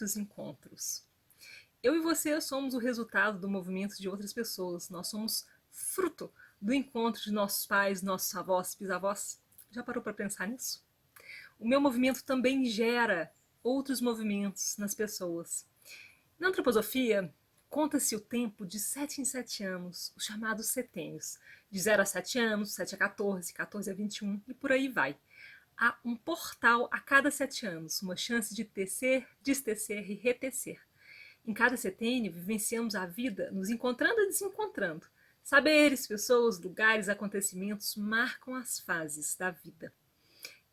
muitos encontros. Eu e você somos o resultado do movimento de outras pessoas. Nós somos fruto do encontro de nossos pais, nossos avós, bisavós. Já parou para pensar nisso? O meu movimento também gera outros movimentos nas pessoas. Na antroposofia, conta-se o tempo de 7 em 7 anos, os chamados setênios. De 0 a 7 anos, 7 a 14, 14 a 21 e por aí vai. Há um portal a cada 7 anos, uma chance de tecer, destecer e retecer. Em cada setênio, vivenciamos a vida nos encontrando e desencontrando. Saberes, pessoas, lugares, acontecimentos marcam as fases da vida.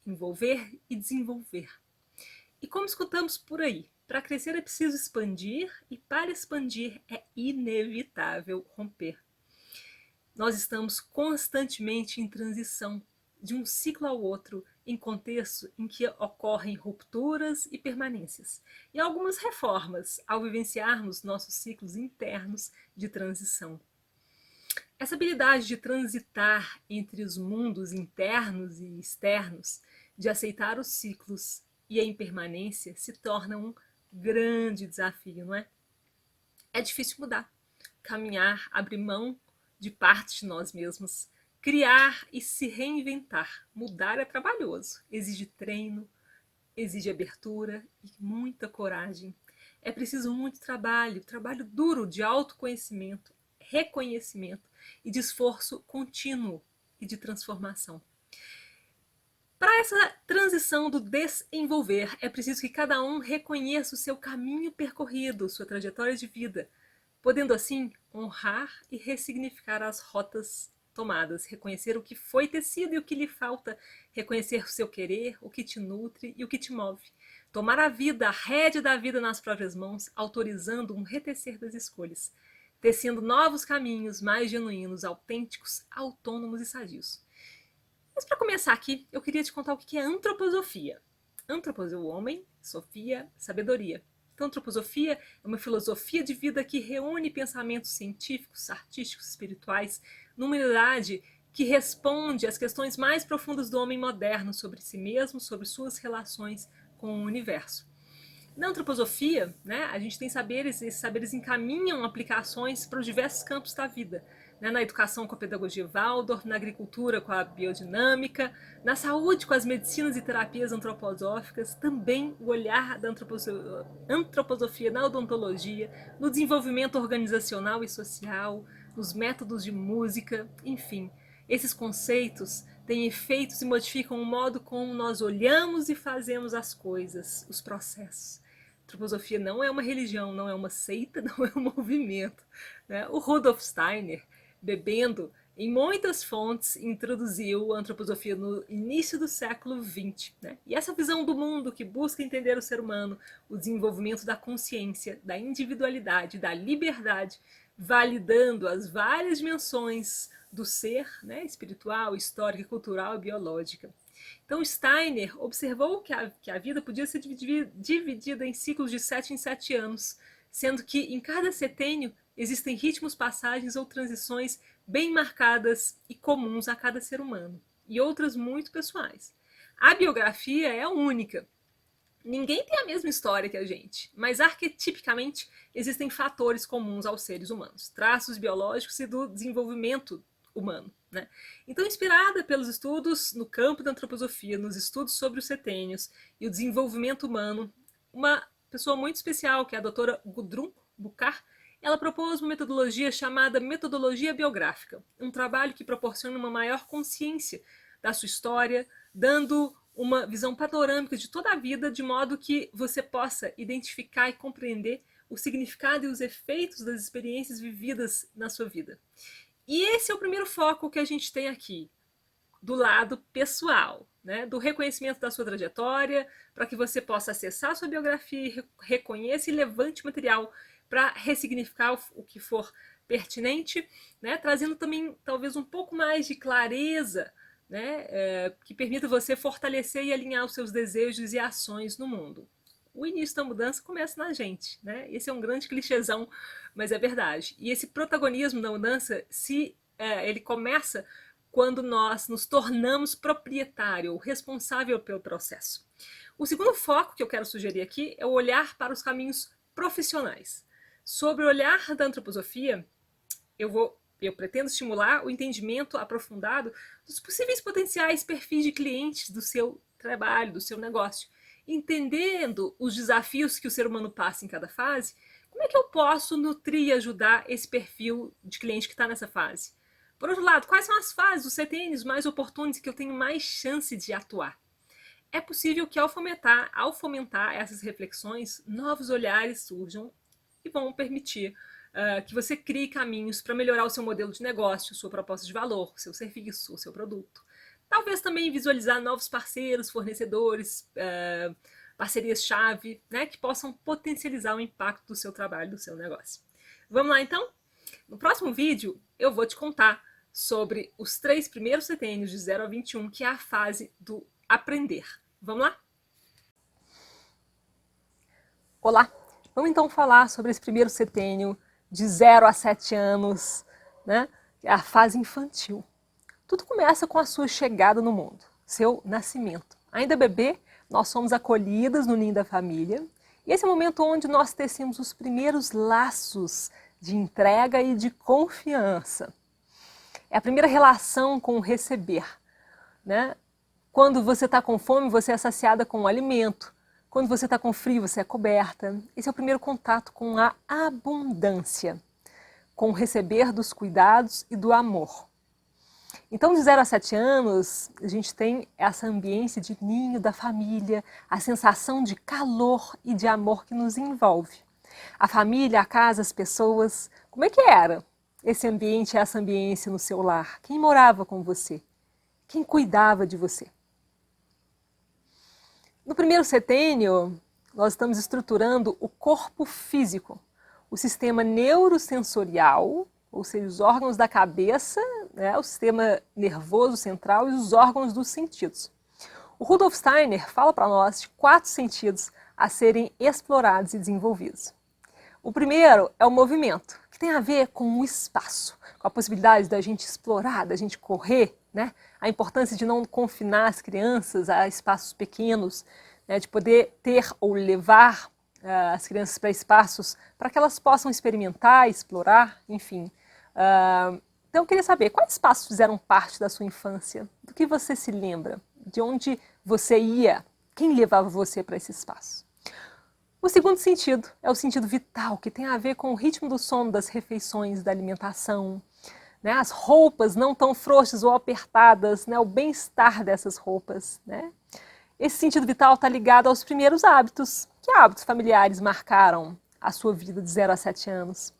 Envolver e desenvolver. E como escutamos por aí, para crescer é preciso expandir e para expandir é inevitável romper. Nós estamos constantemente em transição de um ciclo ao outro, em contexto em que ocorrem rupturas e permanências, e algumas reformas ao vivenciarmos nossos ciclos internos de transição. Essa habilidade de transitar entre os mundos internos e externos, de aceitar os ciclos e a impermanência, se torna um grande desafio, não é? É difícil mudar, caminhar, abrir mão de parte de nós mesmos, criar e se reinventar. Mudar é trabalhoso, exige treino, exige abertura e muita coragem. É preciso muito trabalho, trabalho duro de autoconhecimento, reconhecimento e de esforço contínuo e de transformação. Para essa transição do desenvolver, é preciso que cada um reconheça o seu caminho percorrido, sua trajetória de vida, podendo assim honrar e ressignificar as rotas tomadas, reconhecer o que foi tecido e o que lhe falta, reconhecer o seu querer, o que te nutre e o que te move. Tomar a vida, a rédea da vida nas próprias mãos, autorizando um retecer das escolhas, tecendo novos caminhos mais genuínos, autênticos, autônomos e sadios. Mas para começar aqui, eu queria te contar o que é antroposofia. Antroposofia, o homem, sofia, sabedoria. Então, antroposofia é uma filosofia de vida que reúne pensamentos científicos, artísticos, espirituais, numa unidade que responde às questões mais profundas do homem moderno sobre si mesmo, sobre suas relações com o universo. Na antroposofia, né, a gente tem saberes, e esses saberes encaminham aplicações para os diversos campos da vida. Né, na educação com a pedagogia Waldorf, na agricultura com a biodinâmica, na saúde com as medicinas e terapias antroposóficas, também o olhar da antroposofia na odontologia, no desenvolvimento organizacional e social, nos métodos de música, enfim. Esses conceitos têm efeitos e modificam o modo como nós olhamos e fazemos as coisas, os processos. A antroposofia não é uma religião, não é uma seita, não é um movimento. Né? O Rudolf Steiner, bebendo em muitas fontes, introduziu a antroposofia no início do século XX. Né? E essa visão do mundo que busca entender o ser humano, o desenvolvimento da consciência, da individualidade, da liberdade, validando as várias dimensões do ser, né, espiritual, histórica, cultural e biológica. Então Steiner observou que a vida podia ser dividida em ciclos de 7 em 7 anos, sendo que em cada setênio existem ritmos, passagens ou transições bem marcadas e comuns a cada ser humano, e outras muito pessoais. A biografia é única. Ninguém tem a mesma história que a gente, mas arquetipicamente existem fatores comuns aos seres humanos, traços biológicos e do desenvolvimento humano. Né? Então, inspirada pelos estudos no campo da antroposofia, nos estudos sobre os setênios e o desenvolvimento humano, uma pessoa muito especial, que é a doutora Gudrun Buchar, ela propôs uma metodologia chamada metodologia biográfica, um trabalho que proporciona uma maior consciência da sua história, dando uma visão panorâmica de toda a vida, de modo que você possa identificar e compreender o significado e os efeitos das experiências vividas na sua vida. E esse é o primeiro foco que a gente tem aqui, do lado pessoal, né? Do reconhecimento da sua trajetória, para que você possa acessar a sua biografia, reconheça e levante material para ressignificar o que for pertinente, né? Trazendo também talvez um pouco mais de clareza, né? Que permita você fortalecer e alinhar os seus desejos e ações no mundo. O início da mudança começa na gente, né? Esse é um grande clichêzão, mas é verdade. E esse protagonismo da mudança, ele começa quando nós nos tornamos proprietário ou responsável pelo processo. O segundo foco que eu quero sugerir aqui é o olhar para os caminhos profissionais. Sobre o olhar da antroposofia, eu pretendo estimular o entendimento aprofundado dos possíveis potenciais perfis de clientes do seu trabalho, do seu negócio. Entendendo os desafios que o ser humano passa em cada fase, como é que eu posso nutrir e ajudar esse perfil de cliente que está nessa fase? Por outro lado, quais são as fases dos CTNs mais oportunas que eu tenho mais chance de atuar? É possível que ao fomentar essas reflexões, novos olhares surjam e vão permitir que você crie caminhos para melhorar o seu modelo de negócio, sua proposta de valor, seu serviço, o seu produto. Talvez também visualizar novos parceiros, fornecedores, parcerias-chave, né, que possam potencializar o impacto do seu trabalho, do seu negócio. Vamos lá então? No próximo vídeo eu vou te contar sobre os 3 primeiros setênios de 0 a 21, que é a fase do aprender. Vamos lá? Olá! Vamos então falar sobre esse primeiro setênio de 0 a 7 anos, né? É a fase infantil. Tudo começa com a sua chegada no mundo, seu nascimento. Ainda bebê, nós somos acolhidas no ninho da família, e esse é o momento onde nós tecemos os primeiros laços de entrega e de confiança. É a primeira relação com o receber, né? Quando você está com fome, você é saciada com o alimento. Quando você está com frio, você é coberta. Esse é o primeiro contato com a abundância, com o receber dos cuidados e do amor. Então, de 0 a 7 anos, a gente tem essa ambiência de ninho da família, a sensação de calor e de amor que nos envolve. A família, a casa, as pessoas, como é que era esse ambiente, essa ambiência no seu lar? Quem morava com você? Quem cuidava de você? No primeiro setênio, nós estamos estruturando o corpo físico, o sistema neurosensorial, ou seja, os órgãos da cabeça, né, o sistema nervoso central e os órgãos dos sentidos. O Rudolf Steiner fala para nós de 4 sentidos a serem explorados e desenvolvidos. O primeiro é o movimento, que tem a ver com o espaço, com a possibilidade da gente explorar, da gente correr, né? A importância de não confinar as crianças a espaços pequenos, né? De poder ter ou levar as crianças para espaços para que elas possam experimentar, explorar, enfim. Então eu queria saber, quais espaços fizeram parte da sua infância? Do que você se lembra? De onde você ia? Quem levava você para esse espaço? O segundo sentido é o sentido vital, que tem a ver com o ritmo do sono, das refeições, da alimentação, né? As roupas não tão frouxas ou apertadas, né? O bem-estar dessas roupas, né? Esse sentido vital está ligado aos primeiros hábitos. Que hábitos familiares marcaram a sua vida de 0 a 7 anos?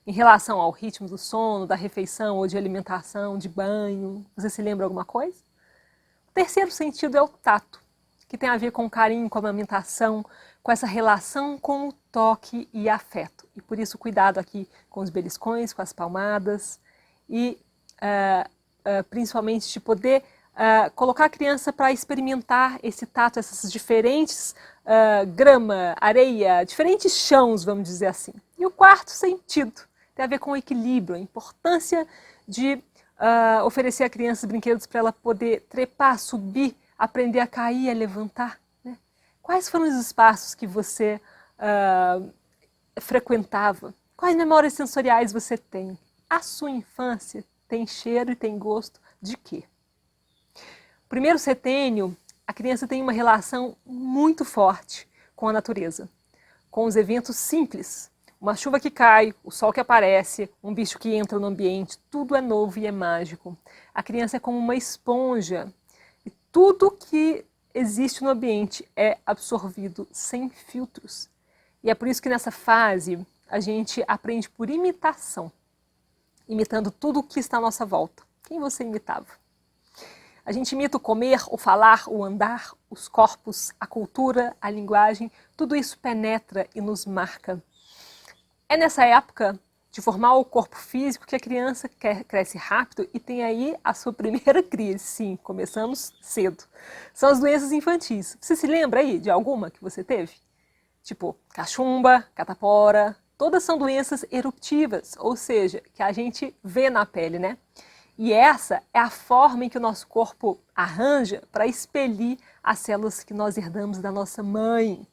Em relação ao ritmo do sono, da refeição ou de alimentação, de banho, você se lembra alguma coisa? O terceiro sentido é o tato, que tem a ver com o carinho, com a amamentação, com essa relação com o toque e afeto. E por isso cuidado aqui com os beliscões, com as palmadas e principalmente de poder colocar a criança para experimentar esse tato, essas diferentes grama, areia, diferentes chãos, vamos dizer assim. E o quarto sentido tem a ver com o equilíbrio, a importância de oferecer à criança brinquedos para ela poder trepar, subir, aprender a cair, a levantar. Né? Quais foram os espaços que você frequentava? Quais memórias sensoriais você tem? A sua infância tem cheiro e tem gosto de quê? Primeiro setênio, a criança tem uma relação muito forte com a natureza, com os eventos simples. Uma chuva que cai, o sol que aparece, um bicho que entra no ambiente, tudo é novo e é mágico. A criança é como uma esponja e tudo que existe no ambiente é absorvido sem filtros. E é por isso que nessa fase a gente aprende por imitação, imitando tudo o que está à nossa volta. Quem você imitava? A gente imita o comer, o falar, o andar, os corpos, a cultura, a linguagem, tudo isso penetra e nos marca. É nessa época de formar o corpo físico que a criança cresce rápido e tem aí a sua primeira crise. Sim, começamos cedo. São as doenças infantis. Você se lembra aí de alguma que você teve? Tipo cachumba, catapora, todas são doenças eruptivas, ou seja, que a gente vê na pele, né? E essa é a forma em que o nosso corpo arranja para expelir as células que nós herdamos da nossa mãe.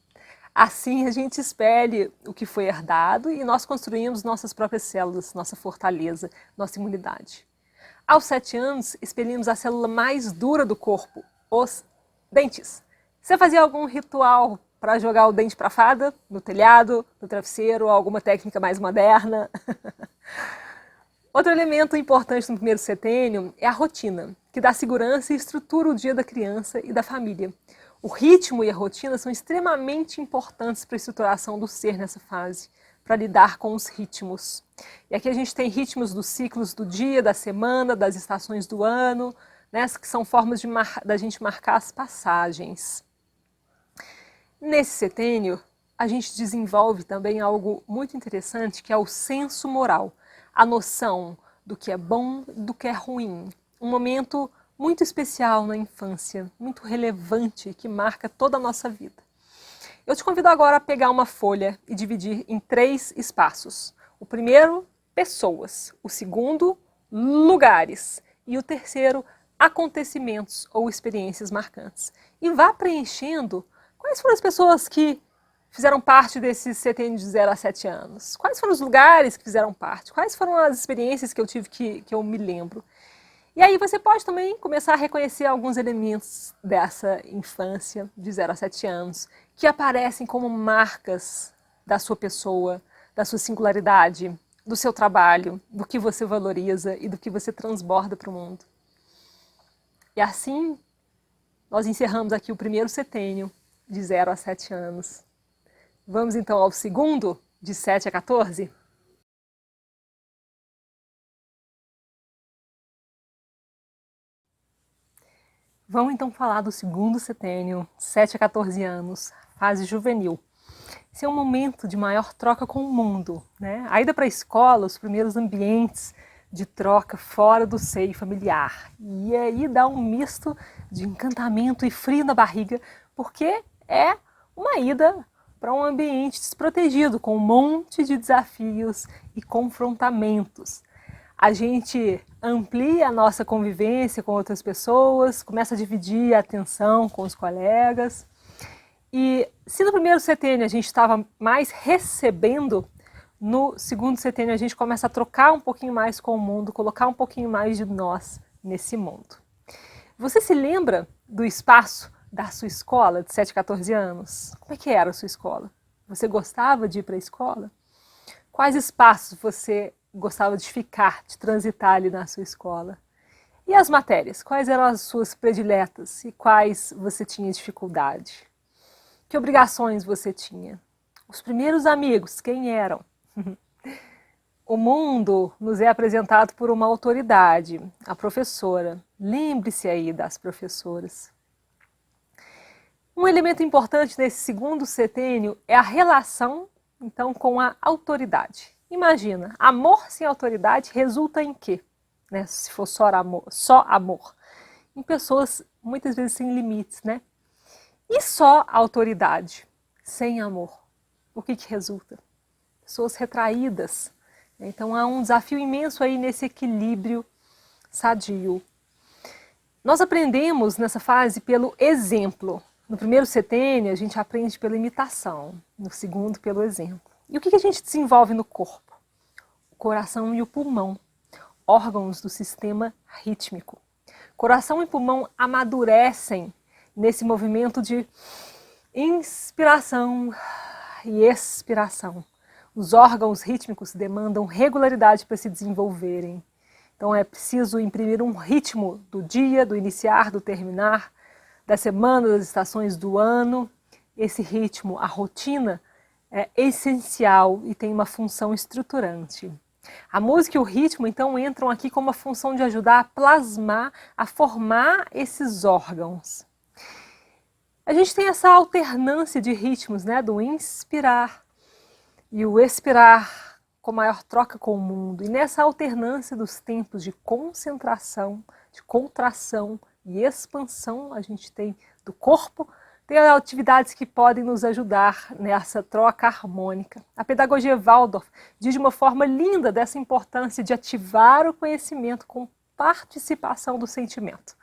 Assim a gente expele o que foi herdado e nós construímos nossas próprias células, nossa fortaleza, nossa imunidade. Aos 7 anos, expelimos a célula mais dura do corpo, os dentes. Você fazia algum ritual para jogar o dente para a fada? No telhado, no travesseiro, ou alguma técnica mais moderna? Outro elemento importante no primeiro setênio é a rotina, que dá segurança e estrutura o dia da criança e da família. O ritmo e a rotina são extremamente importantes para a estruturação do ser nessa fase, para lidar com os ritmos. E aqui a gente tem ritmos dos ciclos do dia, da semana, das estações do ano, né, que são formas da gente marcar as passagens. Nesse setênio, a gente desenvolve também algo muito interessante, que é o senso moral, a noção do que é bom e do que é ruim. Um momento muito especial na infância, muito relevante, que marca toda a nossa vida. Eu te convido agora a pegar uma folha e dividir em 3 espaços. O primeiro, pessoas. O segundo, lugares. E o terceiro, acontecimentos ou experiências marcantes. E vá preenchendo quais foram as pessoas que fizeram parte desse setênio de 0 a 7 anos. Quais foram os lugares que fizeram parte? Quais foram as experiências que eu tive que eu me lembro? E aí você pode também começar a reconhecer alguns elementos dessa infância de 0 a 7 anos que aparecem como marcas da sua pessoa, da sua singularidade, do seu trabalho, do que você valoriza e do que você transborda para o mundo. E assim, nós encerramos aqui o primeiro setênio de 0 a 7 anos. Vamos então ao segundo, de 7 a 14? Vamos então falar do segundo setênio, 7 a 14 anos, fase juvenil. Esse é um momento de maior troca com o mundo, né? A ida para a escola, os primeiros ambientes de troca fora do seio familiar. E aí dá um misto de encantamento e frio na barriga, porque é uma ida para um ambiente desprotegido, com um monte de desafios e confrontamentos. A gente amplia a nossa convivência com outras pessoas, começa a dividir a atenção com os colegas. E se no primeiro setênio a gente estava mais recebendo, no segundo setênio a gente começa a trocar um pouquinho mais com o mundo, colocar um pouquinho mais de nós nesse mundo. Você se lembra do espaço da sua escola de 7 a 14 anos? Como é que era a sua escola? Você gostava de ir para a escola? Quais espaços você gostava de ficar, de transitar ali na sua escola? E as matérias? Quais eram as suas prediletas e quais você tinha dificuldade? Que obrigações você tinha? Os primeiros amigos, quem eram? O mundo nos é apresentado por uma autoridade, a professora. Lembre-se aí das professoras. Um elemento importante nesse segundo setênio é a relação, então, com a autoridade. Imagina, amor sem autoridade resulta em quê? Né? Se for só amor. Em pessoas, muitas vezes, sem limites, né? E só autoridade, sem amor. O que resulta? Pessoas retraídas. Então há um desafio imenso aí nesse equilíbrio sadio. Nós aprendemos nessa fase pelo exemplo. No primeiro setênio a gente aprende pela imitação, no segundo pelo exemplo. E o que a gente desenvolve no corpo? O coração e o pulmão, órgãos do sistema rítmico. Coração e pulmão amadurecem nesse movimento de inspiração e expiração. Os órgãos rítmicos demandam regularidade para se desenvolverem. Então é preciso imprimir um ritmo do dia, do iniciar, do terminar, da semana, das estações do ano. Esse ritmo, a rotina, é essencial e tem uma função estruturante. A música e o ritmo, então, entram aqui com uma função de ajudar a plasmar, a formar esses órgãos. A gente tem essa alternância de ritmos, né, do inspirar e o expirar com maior troca com o mundo. E nessa alternância dos tempos de concentração, de contração e expansão, a gente tem do corpo, tem atividades que podem nos ajudar nessa troca harmônica. A pedagogia Waldorf diz de uma forma linda dessa importância de ativar o conhecimento com participação do sentimento.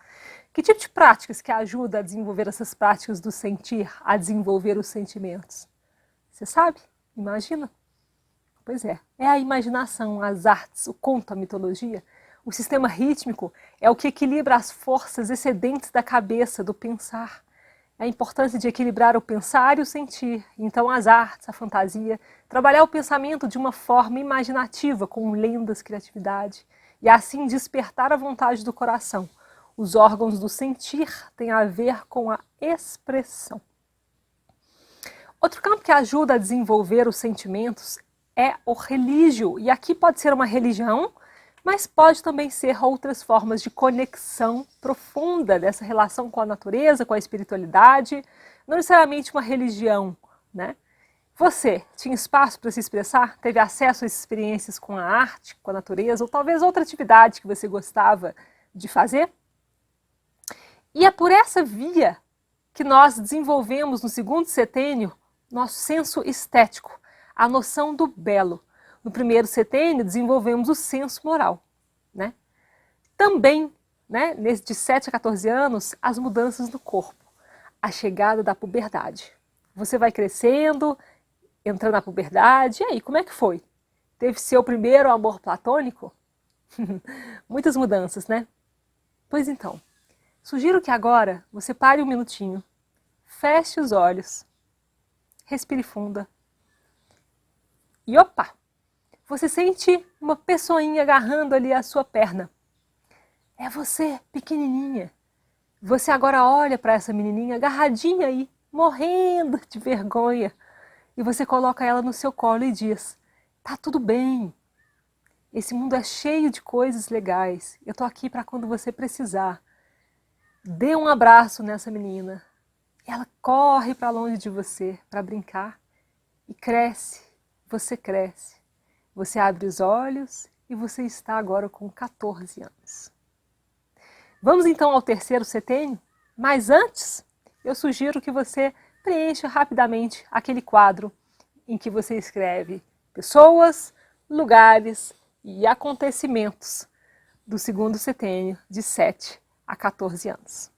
Que tipo de práticas que ajuda a desenvolver essas práticas do sentir, a desenvolver os sentimentos? Você sabe? Imagina? Pois é a imaginação, as artes, o conto, a mitologia. O sistema rítmico é o que equilibra as forças excedentes da cabeça, do pensar. A importância de equilibrar o pensar e o sentir. Então as artes, a fantasia, trabalhar o pensamento de uma forma imaginativa, com lendas, criatividade, e assim despertar a vontade do coração. Os órgãos do sentir têm a ver com a expressão. Outro campo que ajuda a desenvolver os sentimentos é o religio, e aqui pode ser uma religião, mas pode também ser outras formas de conexão profunda dessa relação com a natureza, com a espiritualidade, não necessariamente uma religião, né? Você tinha espaço para se expressar? Teve acesso a experiências com a arte, com a natureza, ou talvez outra atividade que você gostava de fazer? E é por essa via que nós desenvolvemos no segundo setênio nosso senso estético, a noção do belo. No primeiro setênio, desenvolvemos o senso moral, né? Também, né, de 7 a 14 anos, as mudanças no corpo, a chegada da puberdade. Você vai crescendo, entrando na puberdade, e aí, como é que foi? Teve seu primeiro amor platônico? Muitas mudanças, né? Pois então, sugiro que agora você pare um minutinho, feche os olhos, respire funda e opa! Você sente uma pessoinha agarrando ali a sua perna. É você, pequenininha. Você agora olha para essa menininha agarradinha aí, morrendo de vergonha. E você coloca ela no seu colo e diz: tá tudo bem. Esse mundo é cheio de coisas legais. Eu tô aqui para quando você precisar. Dê um abraço nessa menina. Ela corre para longe de você para brincar e cresce. Você cresce. Você abre os olhos e você está agora com 14 anos. Vamos então ao terceiro setênio? Mas antes, eu sugiro que você preencha rapidamente aquele quadro em que você escreve pessoas, lugares e acontecimentos do segundo setênio de 7 a 14 anos.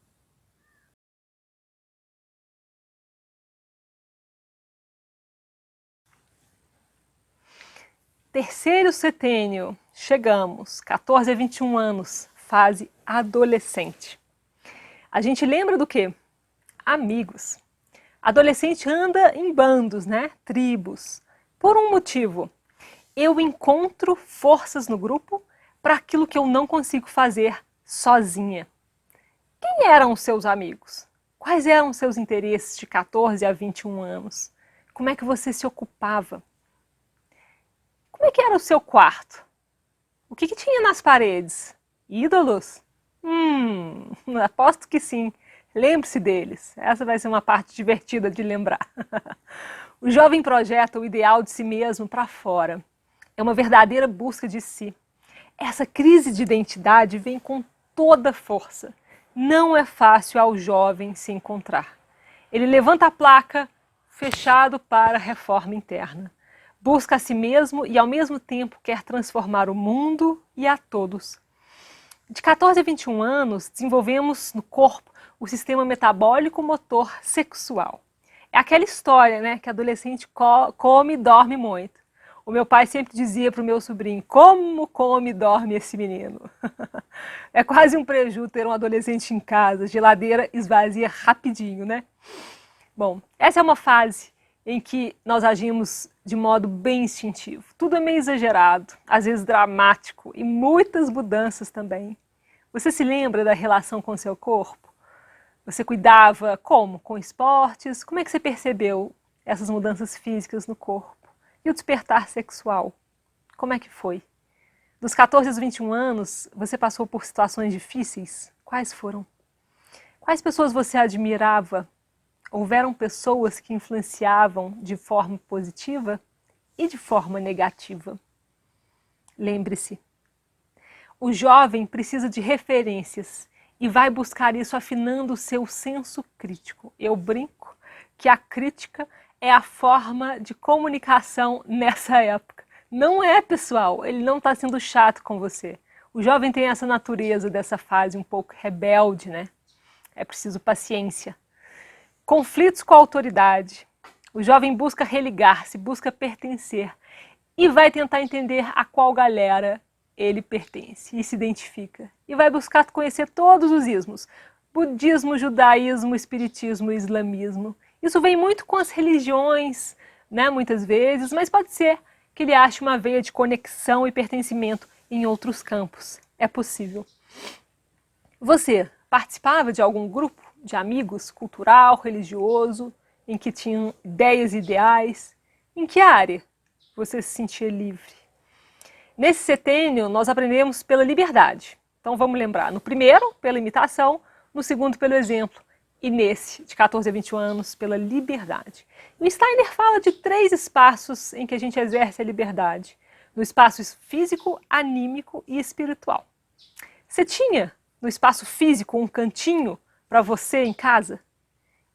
Terceiro setênio, chegamos, 14 a 21 anos, fase adolescente. A gente lembra do quê? Amigos. Adolescente anda em bandos, né? Tribos. Por um motivo. Eu encontro forças no grupo para aquilo que eu não consigo fazer sozinha. Quem eram os seus amigos? Quais eram os seus interesses de 14 a 21 anos? Como é que você se ocupava? Como é que era o seu quarto? O que tinha nas paredes? Ídolos? Aposto que sim. Lembre-se deles. Essa vai ser uma parte divertida de lembrar. O jovem projeta o ideal de si mesmo para fora. É uma verdadeira busca de si. Essa crise de identidade vem com toda força. Não é fácil ao jovem se encontrar. Ele levanta a placa, fechado para reforma interna. Busca a si mesmo e, ao mesmo tempo, quer transformar o mundo e a todos. De 14 a 21 anos, desenvolvemos no corpo o sistema metabólico motor sexual. É aquela história, né, que adolescente come e dorme muito. O meu pai sempre dizia para o meu sobrinho: como come e dorme esse menino? É quase um preju ter um adolescente em casa, geladeira esvazia rapidinho, né? Bom, essa é uma fase em que nós agimos de modo bem instintivo. Tudo é meio exagerado, às vezes dramático, e muitas mudanças também. Você se lembra da relação com o seu corpo? Você cuidava como? Com esportes? Como é que você percebeu essas mudanças físicas no corpo? E o despertar sexual? Como é que foi? Dos 14 aos 21 anos, você passou por situações difíceis? Quais foram? Quais pessoas você admirava? Houveram pessoas que influenciavam de forma positiva e de forma negativa. Lembre-se, o jovem precisa de referências e vai buscar isso afinando o seu senso crítico. Eu brinco que a crítica é a forma de comunicação nessa época. Não é, pessoal, ele não está sendo chato com você. O jovem tem essa natureza dessa fase um pouco rebelde, né? É preciso paciência. Conflitos com a autoridade. O jovem busca religar-se, busca pertencer e vai tentar entender a qual galera ele pertence e se identifica. E vai buscar conhecer todos os ismos. Budismo, judaísmo, espiritismo, islamismo. Isso vem muito com as religiões, né, muitas vezes, mas pode ser que ele ache uma veia de conexão e pertencimento em outros campos. É possível. Você participava de algum grupo de amigos cultural, religioso, em que tinham ideias e ideais? Em que área você se sentia livre? Nesse setênio, nós aprendemos pela liberdade. Então vamos lembrar, no primeiro, pela imitação, no segundo, pelo exemplo, e nesse, de 14 a 21 anos, pela liberdade. O Steiner fala de 3 espaços em que a gente exerce a liberdade. No espaço físico, anímico e espiritual. Você tinha no espaço físico um cantinho para você em casa?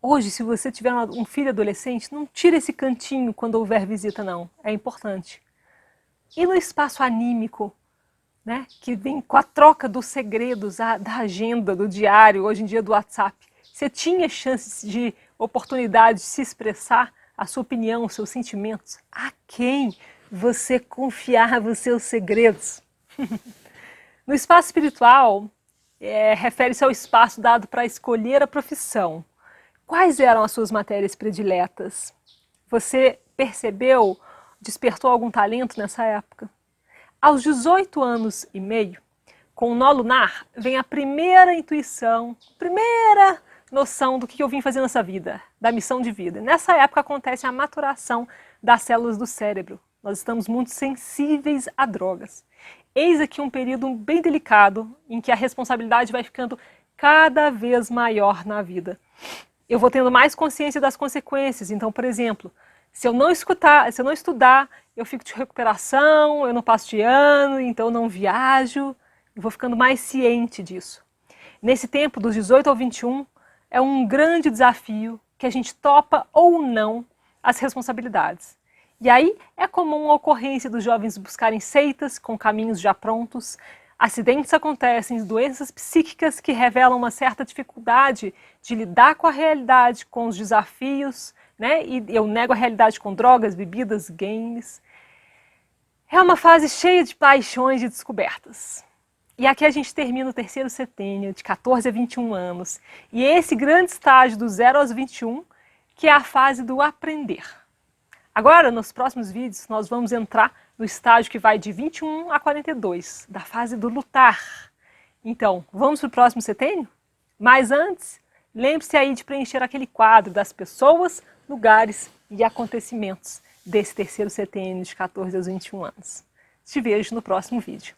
Hoje, se você tiver um filho adolescente, não tire esse cantinho quando houver visita, não. É importante. E no espaço anímico, né, que vem com a troca dos segredos, da agenda, do diário, hoje em dia do WhatsApp, você tinha chances de oportunidade de se expressar a sua opinião, os seus sentimentos? A quem você confiava os seus segredos? No espaço espiritual, refere-se ao espaço dado para escolher a profissão. Quais eram as suas matérias prediletas? Você percebeu, despertou algum talento nessa época? Aos 18 anos e meio, com o nó lunar, vem a primeira intuição, primeira noção do que eu vim fazer nessa vida, da missão de vida. Nessa época acontece a maturação das células do cérebro. Nós estamos muito sensíveis a drogas. Eis aqui um período bem delicado, em que a responsabilidade vai ficando cada vez maior na vida. Eu vou tendo mais consciência das consequências. Então, por exemplo, se eu não estudar, eu fico de recuperação, eu não passo de ano, então eu não viajo. Eu vou ficando mais ciente disso. Nesse tempo, dos 18 ao 21, é um grande desafio que a gente topa ou não as responsabilidades. E aí é comum a ocorrência dos jovens buscarem seitas com caminhos já prontos. Acidentes acontecem, doenças psíquicas que revelam uma certa dificuldade de lidar com a realidade, com os desafios, né? E eu nego a realidade com drogas, bebidas, games. É uma fase cheia de paixões e descobertas. E aqui a gente termina o terceiro setênio, de 14 a 21 anos. E esse grande estágio do 0 aos 21, que é a fase do aprender. Agora, nos próximos vídeos, nós vamos entrar no estágio que vai de 21 a 42, da fase do lutar. Então, vamos para o próximo setênio? Mas antes, lembre-se aí de preencher aquele quadro das pessoas, lugares e acontecimentos desse terceiro setênio de 14 aos 21 anos. Te vejo no próximo vídeo.